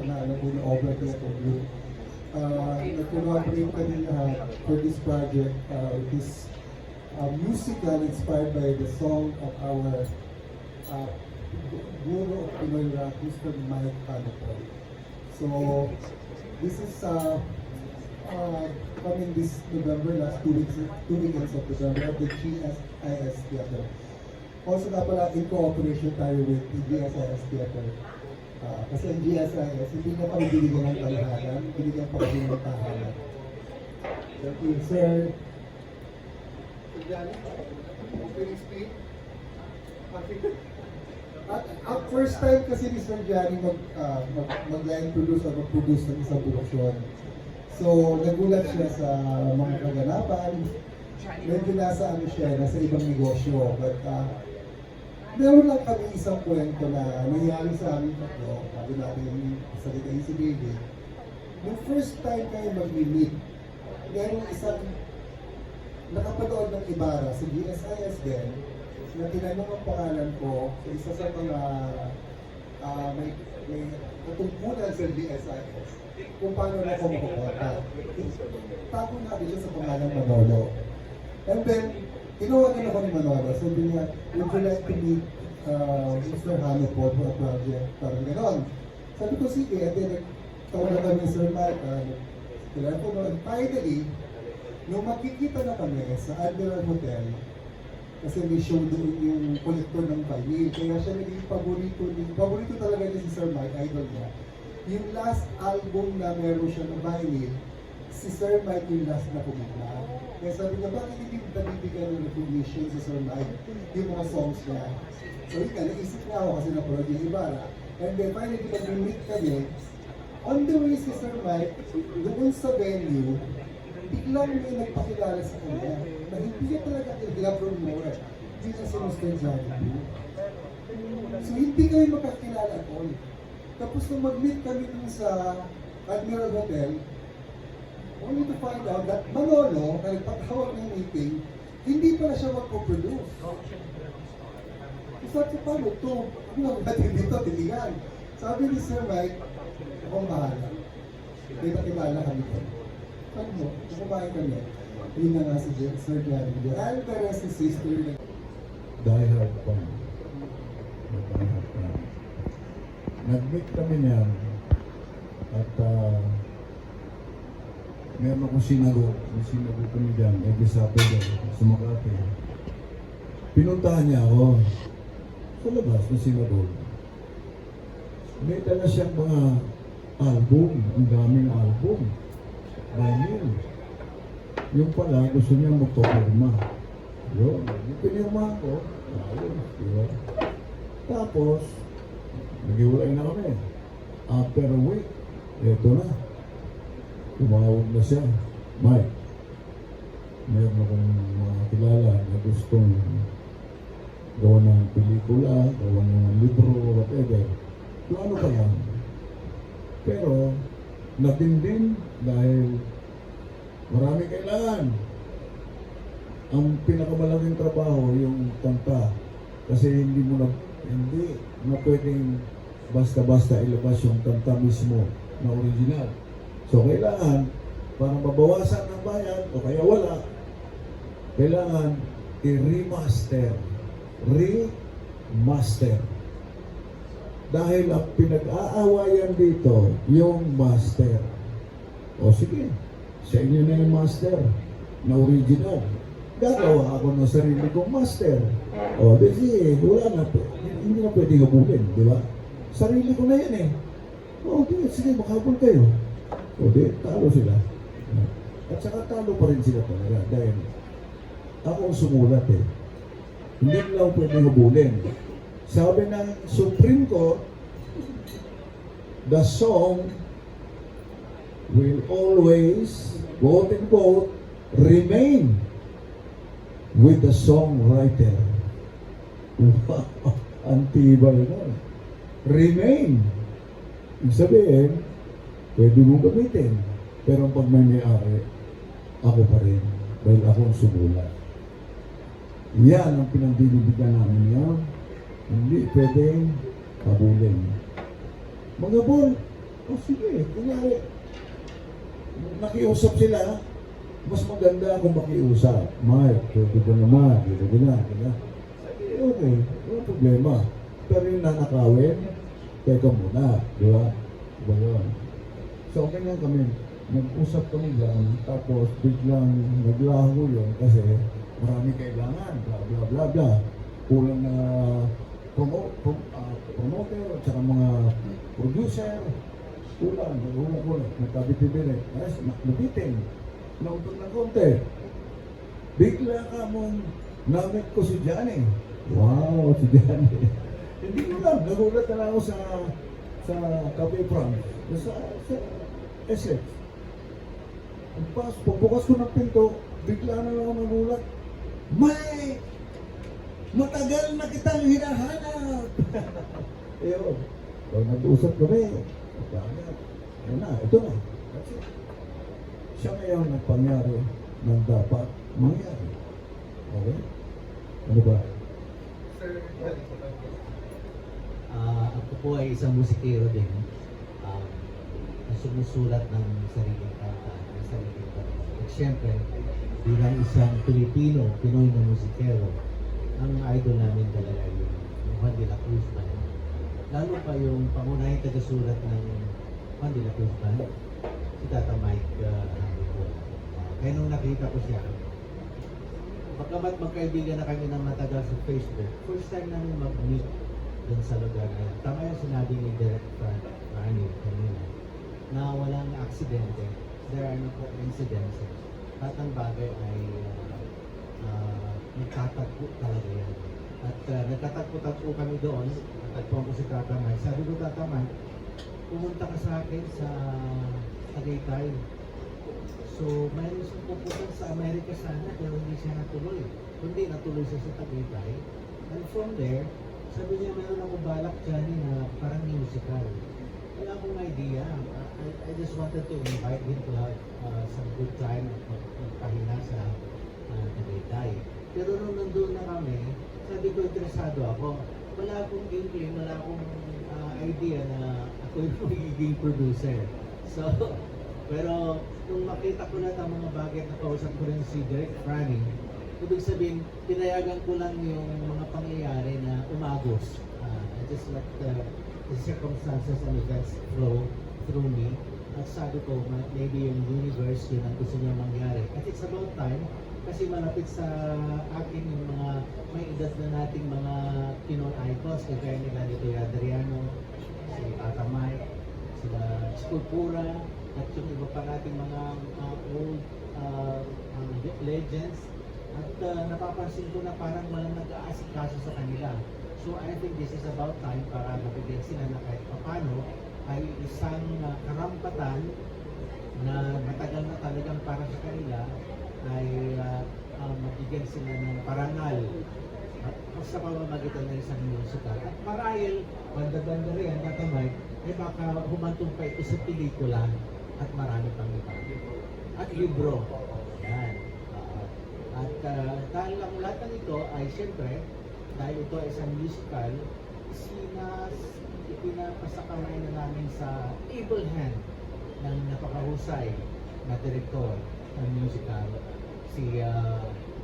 na alam mo yung Obra Teatro Group. Nag-collaborate kami for this project, this musical inspired by the song of our guru of Pinoy rock, Mr. Mike Panopol. So, this is coming this November, last two weekends of November, at the GSIS Theater. Also nga pala, in cooperation tayo with the GSIS Theater. Kasi ang GSIS, hindi na kami binigyan ng talahanan, binigyan pa kami ng tahanan. Thank you, sir. Opening speak. At first time kasi ni Sir Johnny mag-line produce o mag-produce ng isang produksyon. So, nagulat siya sa mga kaganapan. Medyo nasa ano siya, nasa ibang negosyo. But, meron lang kami isang kwento na nangyari sa amin tatlo, bago natin salitain si David. Nung first time kayo mag-meet, meron isang nakapanood ng Ibarra sa GSIS din, na tinanong ang pangalan ko sa isa sa mga may katungkulan sa GSIS kung paano na ako makukota. Tago natin siya sa pangalan Manolo. And then, tinawagan ako ni Manolo. Sabi niya, would you like to meet Mr. Hano po for a project? Parang gano'n. Sabi ko, sige. And then, tawag na kami Sir Mike. Telepono. And finally, nung makikita na kami sa Admiral Hotel, kasi may show doon yung kolektor ng vinyl. Kaya siya naging paborito talaga niya si Sir Mike, idol niya. Yung last album na meron siya ng vinyl, si Sir Mike yung last na pumunta. Kaya sabi niya, bakit hindi nabibigyan ng recognition si Sir Mike yung mga songs niya? So yun nga, naisip nga ako kasi na-prod yung Ibarra. And then finally, pag-meet kami, on the way si Sir Mike, doon sa venue, biglang may nagpakilala sa kanya na hindi niya talaga kilala from nowhere. Hindi na si Mr. Johnny. So hindi kayo magkakilala at all. Tapos nung mag-meet kami dun sa Admiral Hotel, only to find out that Manolo, na nagpatawag ng meeting, hindi pala siya mag-produce. So sabi ko, paano ito? Ano natin dito, tiligan? Sabi ni Sir Mike, akong bahala. May nakilala kami ko. Ano mo, kumain kami. Yun na nga si Sir Johnny. Dahil pero si sister na Die Hard fan. Die Hard fan. Nag-meet kami niyan at meron akong sinagot. May sinagot kami dyan, every Saturday, sa Makati. Pinuntahan niya ako sa labas ng sinagot. May dala siyang mga album, ang daming album. Vinyl. Yung pala, gusto niya magpapirma. Yun. Yung pinirma ko, ayos. Diba? Tapos, nag-iwalay na kami. After a week, eto na. Tumawag na siya. Mike, meron akong mga kilala na gustong gawa ng pelikula, gawa ng libro, whatever. Kung ano pa yan. Pero, natindin dahil marami kailangan. Ang pinakamalaking trabaho yung kanta kasi hindi na pwedeng basta-basta ilabas yung kanta mismo na original. So kailangan para mabawasan ng bayan o kaya wala, kailangan i-remaster. Remaster. Dahil ang pinag-aawayan dito, yung master. O sige, sa inyo na yung master na original. Gagawa ako ng sarili kong master. O, sige, wala na. Hindi na pwedeng habulin, di ba? Sarili ko na yan eh. O, sige, makahabol kayo. O, talo sila. At saka talo pa rin sila talaga. Dahil ako ang sumulat eh. Hindi lang pwedeng habulin. Sabi ng Supreme Court, the song will always, quote and quote, remain with the songwriter. Ang tibay na. Remain. Ibig sabihin, pwede mong gamitin. Pero pag may-ari, ako pa rin. Dahil ako ang sumulat. Yan ang pinagdidibigyan namin yan. Hindi pwedeng habulin. Mga bol, O sige, kunyari, nakiusap sila, mas maganda kung makiusap. Mark, pwede ko naman, dito ko na. Sabi, okay, walang problema. Pero yung nanakawin, teka muna, di ba? Diba yun? So, ganyan kami. Nag-usap kami dyan, tapos biglang naglaho yun kasi marami kailangan, bla bla bla bla. Kulang na promoter at saka mga producer. Kulang. Nagkabiti-bili. Ayos, nabitin. Nautog ng konti. Bigla ka mong namit ko si Johnny. Wow, si Johnny. Hindi ko lang, nagulat na lang ako sa Cafe France. Sa Essex. Pagbukas ko ng pinto, bigla na lang ako nagulat. May! Matagal na kitang hinahanap! Ayun. So, nag-uusap kami. Ayun na, ito na. That's it. Siya ngayon nagpangyari ng dapat mangyari. Okay? Ano ba? Ako po ay isang musikero din. Na sumusulat ng sariling kanta, ng sariling kanta. At syempre, bilang isang Pilipino, Pinoy na musikero, ang idol namin talaga yung Juan de la Cruz Band. Lalo pa yung pangunahing tagasulat ng Juan de la Cruz Band, si Tata Mike Hamilton. Kaya nung nakita ko siya, pagkamat magkaibigan na kami ng matagal sa Facebook, first time namin mag-meet dun sa lugar na yan. Tama yung sinabi ni Direct Franny kanina, na walang aksidente, there are no coincidences. At ang bagay ay nagtatagpo talaga yan. At nagtatagpo-tagpo kami doon, natagpuan ko si Tata Mike. Sabi ko, Tata Mike, pumunta ka sa akin sa Tagaytay. So, mayroon siyang pupunta sa Amerika sana, pero hindi siya natuloy. Kundi natuloy siya sa Tagaytay. And from there, sabi niya, meron ako balak dyan na parang musical. Wala akong idea. I just wanted to invite him to have some good time at magpahinga sa Tagaytay. Pero nung nandun na kami, sabi ko, interesado ako. Wala akong inkling, wala akong idea na ako yung magiging producer. So, pero nung makita ko na ang mga bagay na kausap ko rin si Direk Franny, ibig sabihin, pinayagan ko lang yung mga pangyayari na umagos. I just let the circumstances and events flow through me. At sabi ko, maybe yung universe yun ang gusto niya mangyari. At it's about time, kasi malapit sa akin yung mga may edad na nating mga Pinoy icons, kagaya nila ni Toy Adriano, si Tata Mike, sila Sculptura, at yung iba pa nating mga old legends. At napapansin ko na parang walang nag-aasikaso sa kanila. So I think this is about time para mabigyan sila na kahit papano ay isang karampatan na matagal na talagang para sa kanila ay mabigyan sila ng parangal sa pamamagitan ng isang musical. At marahil, banda-banda rin, tatamay, ay baka humantong pa ito sa pelikula at marami pang iba. At libro. Yan. At dahil ang lahat ng ito ay siyempre, dahil ito ay isang musical, ipinapasakamay na namin sa able hand ng napakahusay na direktor ng musical, si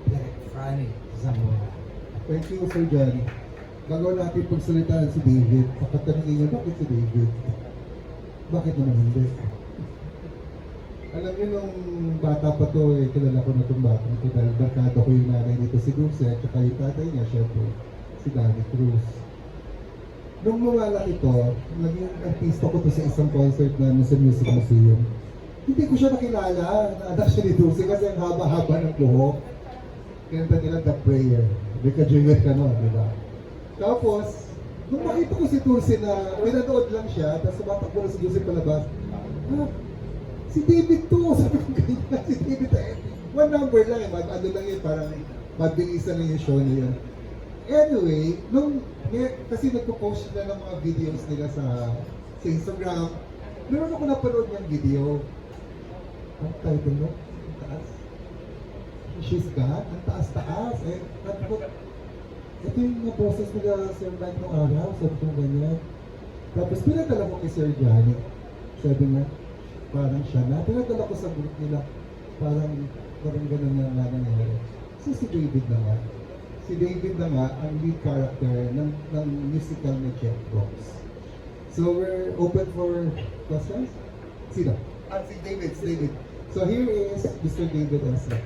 Direk Franny Zamora. Thank you, Sir John. Bago natin pagsalitaan si David, pagkatanungin niyo, bakit si David? Bakit naman hindi? Alam niyo, nung bata pa to, kilala ko na itong bata ito dahil barkada ko yung nanay nito si Dulce at saka yung tatay niya, syempre, si Danny Cruz. Nung lumalaki ito, naging artista ko to sa isang concert namin sa Music Museum. Hindi ko siya nakilala, na-anak siya ni Dulce kasi ang haba-haba ng buhok. Kanta nila The Prayer. Rika Junior ka no, di ba? Tapos, nung makita ko si Dulce na pinanood lang siya, tapos sumatakbo na si Dulce palabas, si David to! Sabi ko ganyan, si David one number lang eh, ano lang yun, parang mabilisan lang yung show na yun. Anyway, kasi nagpo-post na ng mga videos nila sa Instagram, meron ako napanood niyang video. Ang title mo? Ang taas? She's God? Ang taas-taas. Ito yung mga boses nila Sir Mike nung araw, sabi ko ganyan. Tapos pinadala ko kay Sir Johnny. Sabi niya, parang siya na. Pinadala ko sa group nila, parang ganun na nangyari. So si David na nga. Si David na nga ang lead character ng musical na Checkbox. So we're open for questions? Sino? Si David, si David. So here is Mr. David Esa.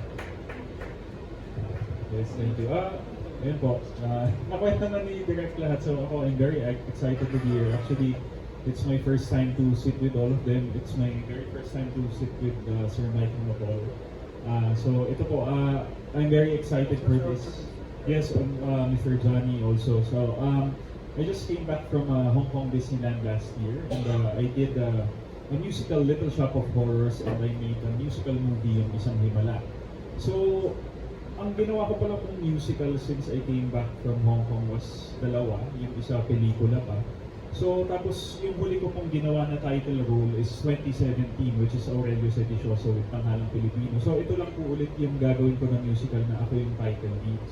Yes, thank you. Ayun po. Nakwenta na ni Direct lahat. So ako, I'm very excited to be here. Actually, it's my first time to sit with all of them. It's my very first time to sit with Sir Mike Mapol. So ito po, I'm very excited for this. Yes, Mr. Johnny also. So I just came back from Hong Kong Disneyland last year, and I did a musical Little Shop of Horrors, and I made a musical movie, yung Isang Himala. So ang ginawa ko pala pong musical since I came back from Hong Kong was dalawa, yung isa pelikula pa. So tapos yung huli ko pong ginawa na title role is 2017, which is Aurelio Sedicioso with Panghalang Pilipino. So ito lang po ulit yung gagawin ko na musical na ako yung title lead.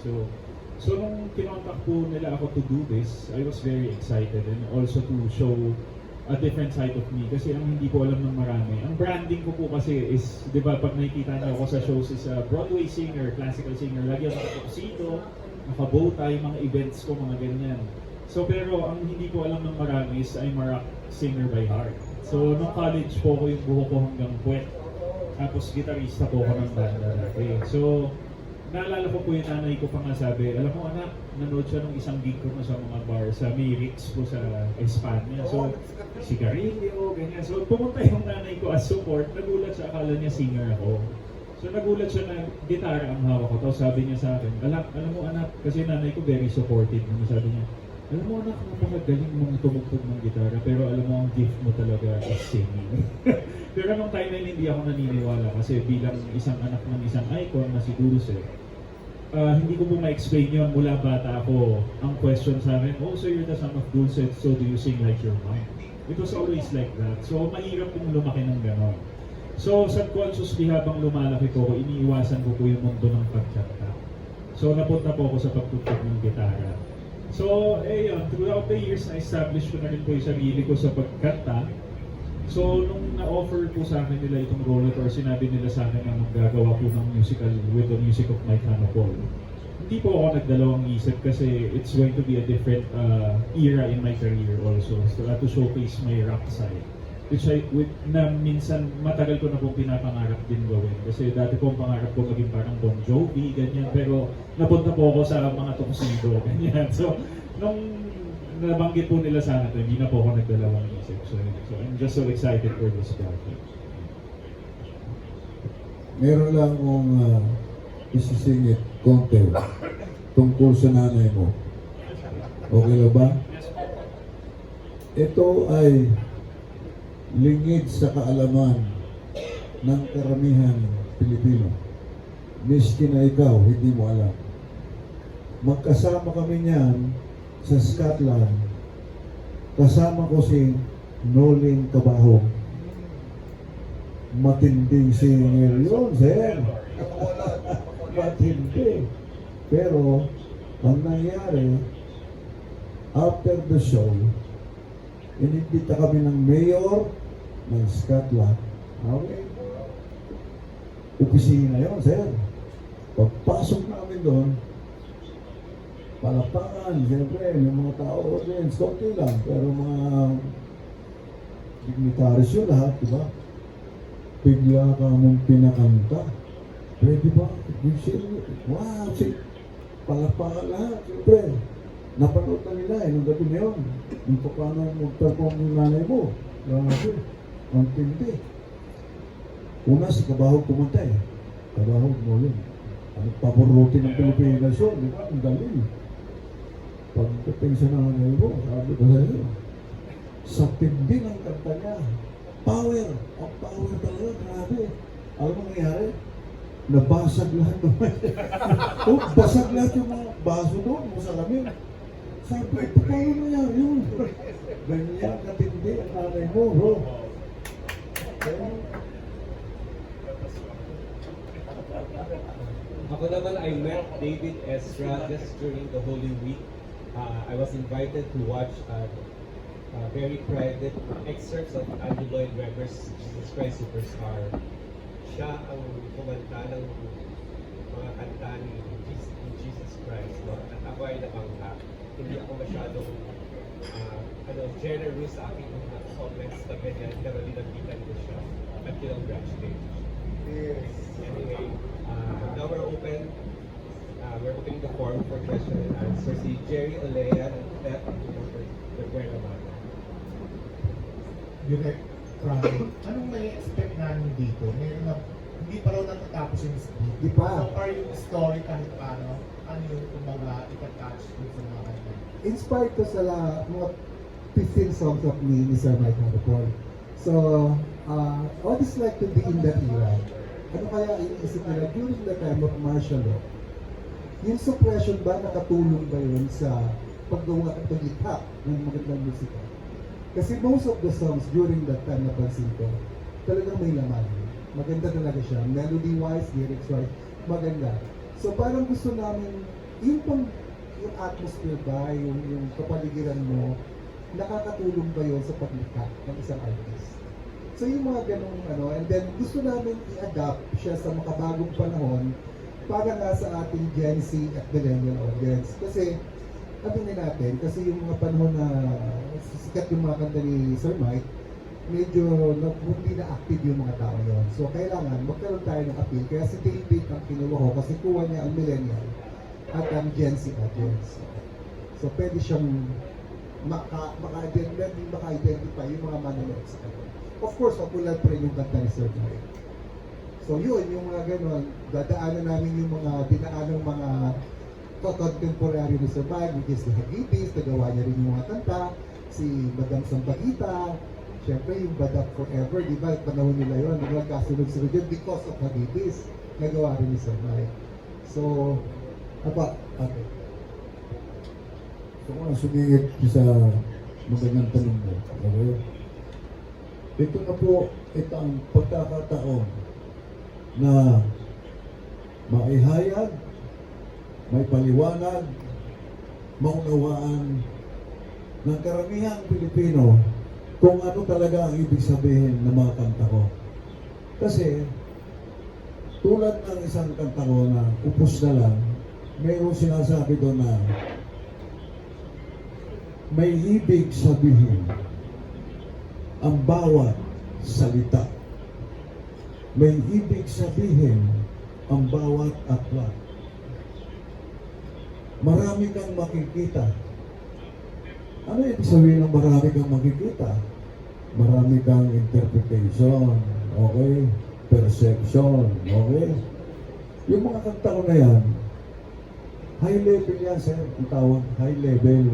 So nung kinontak po nila ako to do this, I was very excited, and also to show a different side of me kasi ang hindi ko alam ng marami. Ang branding ko po kasi is, di ba, pag nakikita niyo ako sa shows is a Broadway singer, classical singer, lagi ako naka-tuxedo, naka-bow tie, mga events ko, mga ganyan. So pero ang hindi ko alam ng marami is I'm a rock singer by heart. So nung college po ko yung buho ko hanggang puwet. Tapos gitarista po ako ng banda dati. So naalala ko po yung nanay ko pa nga sabi, alam mo anak, nanood siya ng isang gig ko na sa mga bar sa Mirix po sa Espanya. So sigarilyo, ganyan. So pumunta yung nanay ko as support, nagulat siya, akala niya singer ako. So nagulat siya na gitara ang hawak ko. Tapos sabi niya sa akin, alam mo anak, kasi nanay ko very supportive. Sabi niya, alam mo anak, napakagaling mong tumugtog ng gitara, pero alam mo ang gift mo talaga is singing. Pero nung time na yun, hindi ako naniniwala kasi bilang isang anak ng isang icon na si Dulce, hindi ko po ma-explain yun mula bata ako. Ang question sa akin, oh, so you're the son of Dulce, so do you sing like your mom? It was always like that. So mahirap pong lumaki ng gano'n. So subconsciously habang lumalaki ko, iniiwasan ko po yung mundo ng pagkanta. So napunta po ako sa pagtugtog ng gitara. So, yun, throughout the years, na-establish ko na rin po yung sarili ko sa pagkanta. So, nung na-offer po sa akin nila itong role or sinabi nila sa akin na maggagawa po ng musical with the music of Mike Hanopol, hindi po ako nagdalawang isip kasi it's going to be a different era in my career also. So, to showcase my rock side. Which na minsan matagal ko na pong pinapangarap din gawin. Kasi dati pong pangarap ko maging parang Bon Jovi, ganyan. Pero napunta po ako sa mga tuxedo, ganyan. So, nung nabanggit po nila sa akin, hindi na po ako nagdalawang isip. So I'm just so excited for this project. Meron lang akong isisingit konti tungkol sa nanay mo. Okay lang ba? Ito ay lingid sa kaalaman ng karamihan Pilipino. Miski na ikaw, hindi mo alam. Magkasama kami niyan sa Scotland. Kasama ko si Noling Cabahog. Matinding singer yun, sir. Matindi. Pero, ang nangyari, after the show, inimbita kami ng mayor ng Scotland. Okay. Opisina yun, sir. Pagpasok namin doon, palapakan, siyempre, may mga tao audience, konti lang, pero mga dignitaries yun lahat, di ba? Bigla ka mong pinakanta. Pwede ba? Wow, palapakan lahat, siyempre. Napanood na nila nung gabi na yun. Yung paano mag-perform yung nanay mo. Grabe, ang tindi. Una si Cabahog pumunta eh. Cabahog mo yun. Ano paboroti ng Pilipinas yun, di ba? Ang galing. Pagdating sa nanay mo, sabi ko sa'yo, sa tindi ng kanta niya, power. Ang power talaga, grabe. Alam mo nangyari? Nabasag lahat naman. Oh, basag lahat yung mga baso doon, masalamin. Sabi ko, paano nangyari yun? Ganyan katindi ang nanay mo, bro. Ako naman, I met David Ezra just during the Holy Week. I was invited to watch very private excerpts of Andrew Lloyd Webber's Jesus Christ Superstar. Siya ang kumanta ng mga kanta ni Jesus Christ, no? At ako ay nabangga. Hindi ako masyadong generous sa aking mga comments na ganyan, pero linapitan ko siya at kinongratulat. Yes. Anyway, now we're opening the forum for question and answer. Si Jerry Olea and Pep prepare naman. Direct Frank, anong may expect namin dito? Ngayon na, hindi pa raw natatapos yung speed. Di pa. So far yung story kahit paano, ano yung kumbaga itatouch dun sa mga kanta? Inspired ko sa mga 15 songs of me ni Sir Mike Harapol. So, I would just like to be in that era. Ano kaya iniisip nila during the time of martial law? Yung suppression ba, nakatulong ba yun sa paggawa at pag-itak ng magandang musika? Kasi most of the songs during that time napansin ko, talagang may laman. Maganda talaga siya. Melody-wise, lyrics-wise, maganda. So parang gusto namin, yung atmosphere ba, yung kapaligiran mo, nakakatulong ba yun sa paglikha ng isang artist? So yung mga ganong and then gusto namin i-adapt siya sa makabagong panahon para nga sa ating Gen Z at Millennial audience. Kasi, aminin natin, kasi yung mga panahon na sikat yung mga kanta ni Sir Mike, medyo hindi na active yung mga tao yun. So, kailangan magkaroon tayo ng appeal. Kaya si David ang kinuha ko kasi kuha niya ang Millennial at ang Gen Z audience. So, pwede siyang maka-identify yung mga manonood sa kanya. Of course, popular pa rin yung kanta ni Sir Mike. So yun, yung mga gano'n, dadaanan namin yung mga dinaanang mga contemporary ni Sir Mike, which is the Hagibis, nagawa niya rin yung mga kanta, si Madam Sampaguita, syempre yung Badak Forever, di ba, panahon nila yun, nagkasunod-sunod yun because of Hagibis, nagawa rin ni Sir Mike. So, okay. So kung sumingit sa magandang tanong mo, okay? Ito na po, ito ang pagkakataon na maihayag, may paliwanag, maunawaan ng karamihang Pilipino kung ano talaga ang ibig sabihin ng mga kanta ko. Kasi, tulad ng isang kanta ko na upos na lang, mayroong sinasabi doon na may ibig sabihin ang bawat salita. May ibig sabihin ang bawat aklat. Marami kang makikita. Ano ibig sabihin ng marami kang makikita? Marami kang interpretation, okay? Perception, okay? Yung mga kanta ko na yan, high level yan, sir. Ang tawag, high level.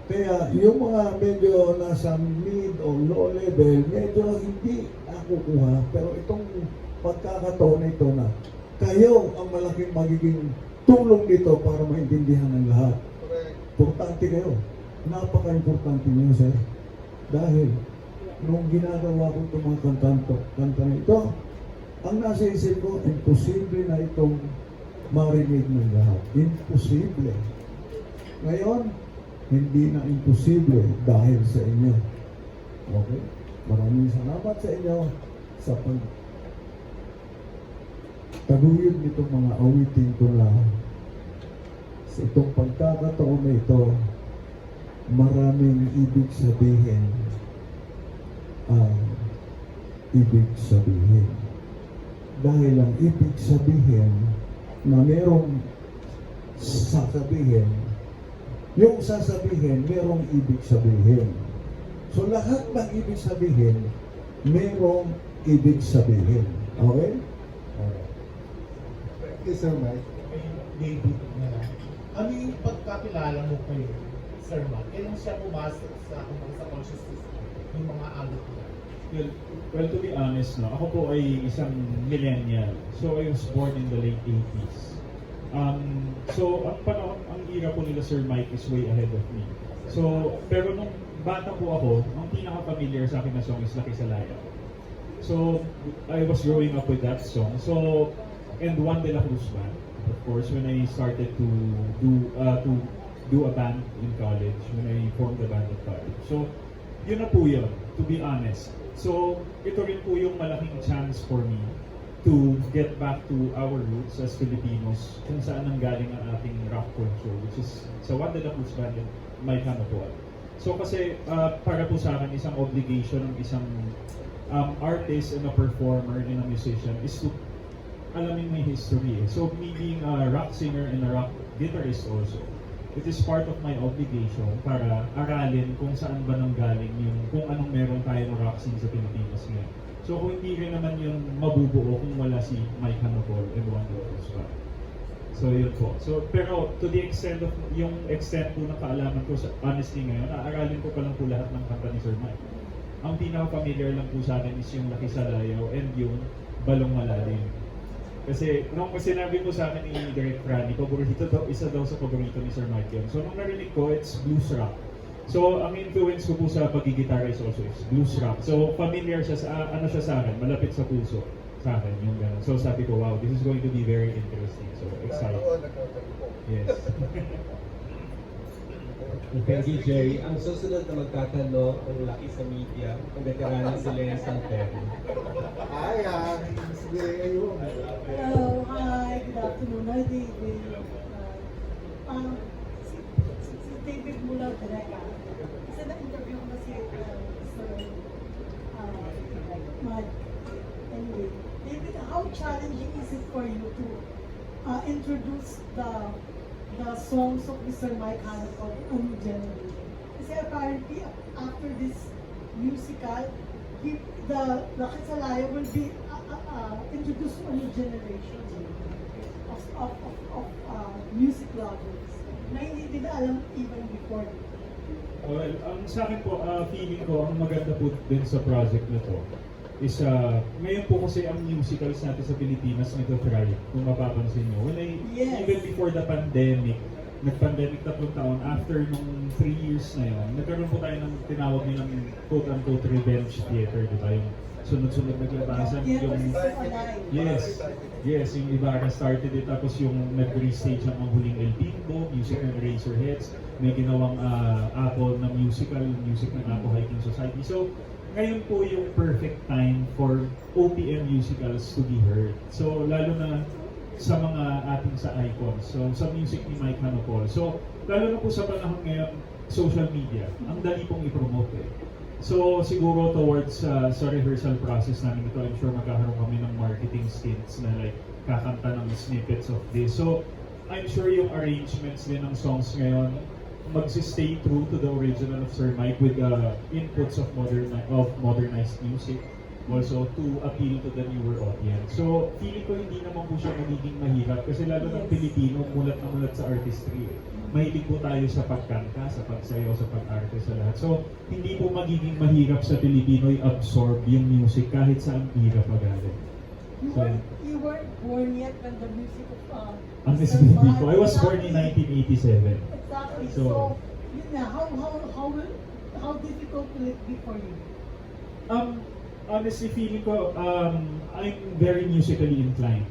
Kaya yung mga medyo nasa mid o low level, medyo hindi nakukuha. Pero itong pagkakataon na ito na kayo ang malaking magiging tulong dito para maintindihan ng lahat. Importante kayo. Napaka-importante niyo, sir. Dahil nung ginagawa ko itong mga kanta na ito, ang nasa isip ko, imposible na itong marinig ng lahat. Imposible. Ngayon, hindi na imposible dahil sa inyo. Okay? Maraming salamat sa inyo sa taguyod nitong mga awitin ko na sa itong pagkakataon na ito, maraming ibig sabihin ang ibig sabihin. Dahil ang ibig sabihin na merong sasabihin, yung sasabihin, merong ibig sabihin. So lahat ng ibig sabihin, merong ibig sabihin. Okay? Alright. Thank you, Sir Mike. Kay David na lang. Ano yung pagkakilala mo kay Sir Mike? Kailan siya pumasok sa consciousness yung mga alot niya? Well, to be honest, no, ako po ay isang millennial. So I was born in the late 80s. So ang era po nila Sir Mike is way ahead of me. So, pero nung bata po ako, ang pinaka-familiar sa akin na song is Laki sa Laya. So, I was growing up with that song. So, and Juan de la Cruz Band, of course, when I started to do a band in college, when I formed the band in college. So, yun na po yun, to be honest. So, ito rin po yung malaking chance for me to get back to our roots as Filipinos, kung saan nanggaling ang ating rock culture, which is sa Wanda de la Cruz Band and My Canopol. So kasi para po sa akin, isang obligation ng isang artist and a performer and a musician is to alamin may history. So me being a rock singer and a rock guitarist also, it is part of my obligation para aralin kung saan ba nanggaling yung kung anong meron tayong rock scene sa Pilipinas ngayon. So kung hindi rin naman yun mabubuo kung wala si Mike Hanopol and Wanda de la Cruz Band. So yun po. So pero to the extent of yung extent po ng kaalaman ko sa honestly ngayon, aaralin ko pa lang po lahat ng kanta ni Sir Mike. Ang pinaka-familiar lang po sa akin is yung Laki sa Layaw and yung Balong Malalim. Kasi nung sinabi ko sa akin ni Direk Franny, paborito daw, isa daw sa paborito ni Sir Mike yun. So nung narinig ko, it's blues rock. So ang influence ko po sa pagigitara is also is blues rock. So familiar siya sa ano siya sa akin, malapit sa puso sa akin yung ganun. So sabi ko, wow, this is going to be very interesting. So excited. Yes. Thank you, Jerry. Ang susunod na magtatanong, ang laki sa media, ang veterano si Lea Santerno. Ay, sige, ayun. Hello, hi, good afternoon. Hi, David. Si David mula talaga. Kasi na-interview ko na si Sir Mike. Anyway, David, how challenging is it for you to introduce the songs of Mr. Mike Hancock to a new generation? Kasi apparently, after this musical, the Laki sa Layaw will be introduced to a new generation of music lovers na hindi nila alam even before. Well, ang sa akin po, feeling ko, ang maganda po din sa project na to is, ngayon po kasi ang musicals natin sa Pilipinas nag-thrive, kung mapapansin nyo. Yes. Even before the pandemic, nag-pandemic 3 taon, after nung 3 years na yun, nagkaroon po tayo ng tinawag nilang quote-unquote revenge theater, di ba? Yung sunod-sunod naglabasan, Yeah, yung... kasi so alive. Yes, yung Ibarra started it, tapos yung nag-restage ang huling El Bimbo, music ng Razorheads, may ginawang Apple na musical, music ng Apple Hiking Society. So, ngayon po yung perfect time for OPM musicals to be heard. So, lalo na sa mga ating sa icons, so sa music ni Mike Hanopol. So, lalo na po sa panahon ngayon, social media, ang dali pong i-promote eh. So, siguro towards sa rehearsal process namin ito, I'm sure magkakaroon kami ng marketing stints na like kakanta ng snippets of this. So, I'm sure yung arrangements din ng songs ngayon mag-stay true to the original of Sir Mike with inputs of modernized music, also to appeal to the newer audience. So, feeling ko hindi naman po siya magiging mahirap kasi lalo ng Pilipino, mulat na mulat sa artistry. Mahilig po tayo sa pagkanta, sa pagsayaw, sa pag-arte, sa lahat. So, hindi po magiging mahirap sa Pilipino i-absorb yung music kahit saan hirap magaling. You weren't born yet when the music of Ang Mr. SBB Mike- ko, I was born in 1987. Exactly. So- So, yun na, how difficult will it be for you? Honestly, feeling ko, I'm very musically inclined.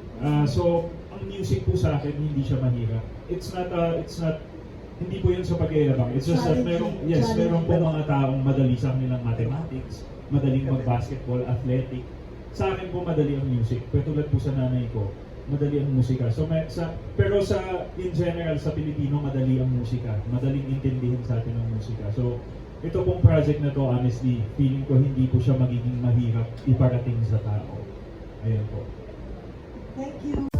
So, ang music po sa akin, hindi siya mahirap. It's not, hindi po yun sa pag-iirabang. It's just that meron po mga taong madali sa kanilang mathematics, madaling mag-basketball, athletic. Sa akin po, madali ang music. Pero tulad po sa nanay ko, madali ang musika. So, pero in general, sa Pilipino, madali ang musika. Madaling intindihin sa atin ang musika. So, ito pong project na to, honestly, feeling ko hindi po siya magiging mahirap iparating sa tao. Ayan po. Thank you.